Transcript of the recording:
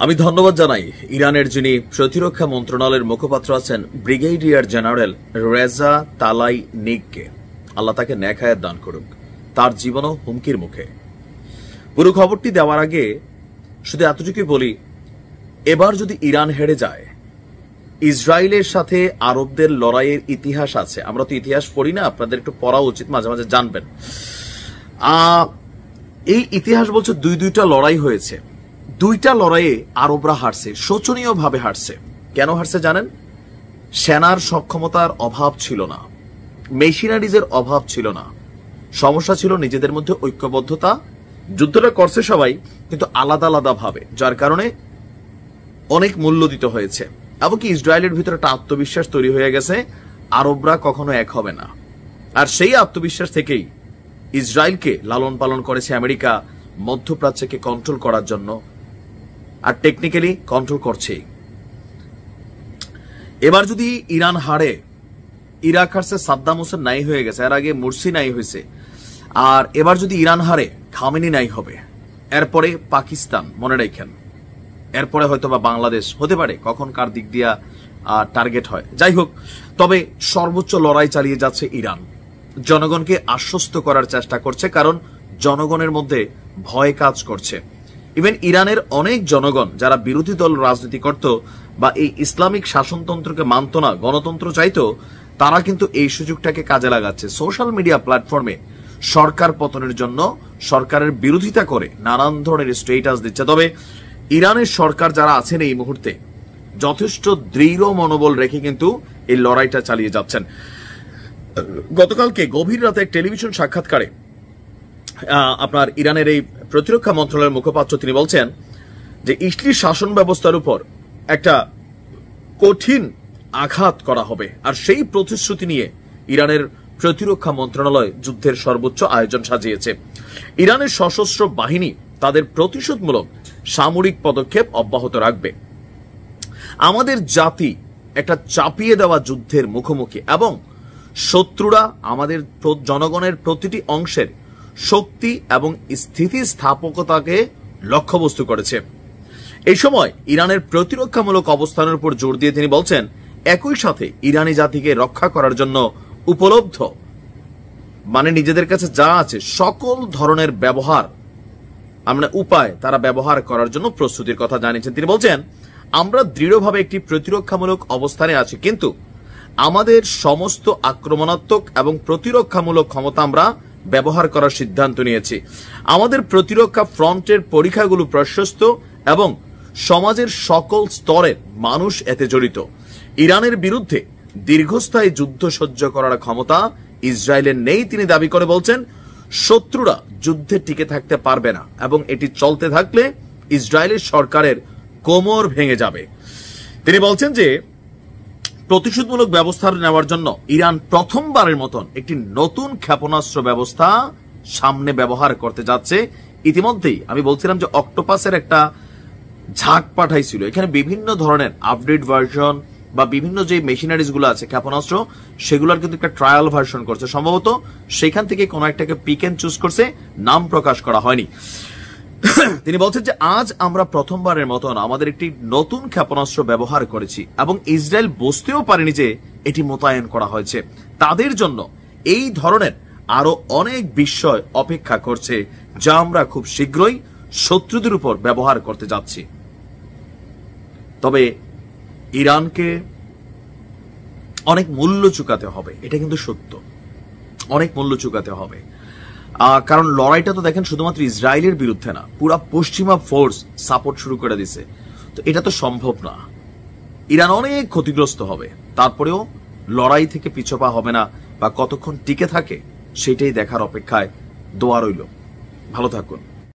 আমি ধন্যবাদ জানাই ইরানের যিনি প্রতিরক্ষা মন্ত্রণালয়ের মুখপাত্র আছেন ব্রিগেডিয়ার জেনারেল রেজা তালাইনিককে। আল্লাহ তাকে নেক হায়াত দান করুক, তার জীবনও হুমকির মুখে। পুরো খবরটি দেওয়ার আগে শুধু এতটুকুই বলি, এবার যদি ইরান হেরে যায়, ইসরায়েলের সাথে আরবদের লড়াইয়ের ইতিহাস আছে। আমরা তো ইতিহাস পড়ি না, আপনাদের একটু পড়া উচিত, মাঝে মাঝে জানবেন। এই ইতিহাস বলছে দুইটা লড়াই হয়েছে, দুইটা লড়াইয়ে আরবরা হারছে, শোচনীয়ভাবে হারছে। কেন হারছে জানেন? সেনার সক্ষমতার অভাব ছিল না, মেশিনারিজের অভাব ছিল না, সমস্যা ছিল নিজেদের মধ্যে ঐক্যবদ্ধতা। যুদ্ধটা করছে সবাই, কিন্তু আলাদা আলাদা ভাবে, যার কারণে অনেক মূল্য দিতে হয়েছে। এমনকি ইসরায়েলের ভিতরে একটা আত্মবিশ্বাস তৈরি হয়ে গেছে, আরবরা কখনো এক হবে না। আর সেই আত্মবিশ্বাস থেকেই ইসরায়েলকে লালন পালন করেছে আমেরিকা, মধ্যপ্রাচ্যকে কন্ট্রোল করার জন্য, আর টেকনিক্যালি কন্ট্রোল করছেই। এবার যদি ইরান হারে, ইরাক হারছে, সাদ্দাম হোসেন নাই হয়ে গেছে, এর আগে মুরসি নাই হয়েছে, আর এবার যদি ইরান হারে, খামেনি নাই হবে, এরপরে পাকিস্তান, মনে রাখেন, এরপরে হয়তো বা বাংলাদেশ হতে পারে, কখন কার দিক দিয়া টার্গেট হয়। যাই হোক, তবে সর্বোচ্চ লড়াই চালিয়ে যাচ্ছে ইরান, জনগণকে আশ্বস্ত করার চেষ্টা করছে, কারণ জনগণের মধ্যে ভয় কাজ করছে। ইভেন ইরানের অনেক জনগণ যারা বিরোধী দল রাজনীতি করত বা এই ইসলামিক শাসনতন্ত্রকে মানত না, গণতন্ত্র চাইতো, তারা কিন্তু এই সুযোগটাকে কাজে লাগাচ্ছে। সোশ্যাল মিডিয়া প্ল্যাটফর্মে সরকার পতনের জন্য সরকারের বিরোধিতা করে নানান ধরনের স্ট্যাটাস দিচ্ছে। তবে ইরানের সরকার যারা আছেন এই মুহূর্তে যথেষ্ট দৃঢ় মনোবল রেখে কিন্তু এই লড়াইটা চালিয়ে যাচ্ছেন। গতকালকে গভীর রাতে এক টেলিভিশন সাক্ষাৎকারে আপনার ইরানের এই প্রতিরক্ষা মন্ত্রণালয়ের মুখপাত্র তিনি বলছেন যে ইসলি শাসন ব্যবস্থার উপর একটা কঠিন আঘাত করা হবে, আর সেই প্রতিশ্রুতি নিয়ে ইরানের প্রতিরক্ষা মন্ত্রণালয় যুদ্ধের সর্বোচ্চ আয়োজন সাজিয়েছে। ইরানের সশস্ত্র বাহিনী তাদের প্রতিশোধমূলক সামরিক পদক্ষেপ অব্যাহত রাখবে। আমাদের জাতি একটা চাপিয়ে দেওয়া যুদ্ধের মুখোমুখি, এবং শত্রুরা আমাদের জনগণের প্রতিটি অংশের শক্তি এবং স্থিতিস্থাপকতাকে লক্ষ্যবস্তু করেছে। এই সময় ইরানের প্রতিরক্ষামূলক অবস্থানের উপর জোর দিয়ে তিনি বলছেন, একই সাথে ইরানি জাতিকে রক্ষা করার জন্য উপলব্ধ, মানে নিজেদের কাছে যা আছে সকল ধরনের ব্যবহার, আমরা উপায় তারা ব্যবহার করার জন্য প্রস্তুতির কথা জানিয়েছেন। তিনি বলছেন, আমরা দৃঢ়ভাবে একটি প্রতিরক্ষামূলক অবস্থানে আছি, কিন্তু আমাদের সমস্ত আক্রমণাত্মক এবং প্রতিরক্ষামূলক ক্ষমতা আমরা ব্যবহার করার সিদ্ধান্ত নিয়েছি। আমাদের প্রতিরক্ষা ফ্রন্টের পরীক্ষাগুলো প্রশস্ত এবং সমাজের সকল স্তরের মানুষ এতে জড়িত। ইরানের বিরুদ্ধে দীর্ঘস্থায়ী যুদ্ধ সহ্য করার ক্ষমতা ইসরায়েলের নেই, তিনি দাবি করে বলছেন, শত্রুরা যুদ্ধে টিকে থাকতে পারবে না, এবং এটি চলতে থাকলে ইসরায়েলের সরকারের কোমর ভেঙে যাবে। তিনি বলছেন যে প্রতিশোধমূলক ব্যবস্থা নেওয়ার জন্য ইরান প্রথমবারের মতন একটি নতুন ক্ষেপণাস্ত্র ব্যবস্থা সামনে ব্যবহার করতে যাচ্ছে। ইতিমধ্যেই আমি বলছিলাম যে অক্টোপাসের একটা ঝাঁক পাঠাইছিল, এখানে বিভিন্ন ধরনের আপডেট ভার্সন বা বিভিন্ন যে মেশিনারিজ গুলো আছে ক্ষেপণাস্ত্র, সেগুলোর কিন্তু একটা ট্রায়াল ভার্সন করছে, সম্ভবত সেখান থেকে কোন একটাকে পিক এন্ড চুজ করছে, নাম প্রকাশ করা হয়নি। তিনি বলছেন যে আজ আমরা প্রথমবারের মতন আমাদের একটি নতুন ক্ষেপণাস্ত্র ব্যবহার করেছি, এবং ইসরায়েল বুঝতেও পারেনি যে এটি মোতায়েন করা হয়েছে। তাদের জন্য এই ধরনের আরো অনেক বিষয় অপেক্ষা করছে, যা আমরা খুব শীঘ্রই শত্রুদের উপর ব্যবহার করতে যাচ্ছি। তবে ইরানকে অনেক মূল্য চুকাতে হবে, এটা কিন্তু সত্য, অনেক মূল্য চুকাতে হবে। কারণ লড়াইটা তো দেখেন শুধুমাত্র ইসরায়েলের বিরুদ্ধে না, পুরা পশ্চিমা ফোর্স সাপোর্ট শুরু করে দিছে, তো এটা তো সম্ভব না। ইরান অনেক ক্ষতিগ্রস্ত হবে, তারপরেও লড়াই থেকে পিছপা হবে না, বা কতক্ষণ টিকে থাকে সেটাই দেখার অপেক্ষায়। দোয়া রইল, ভালো থাকুন।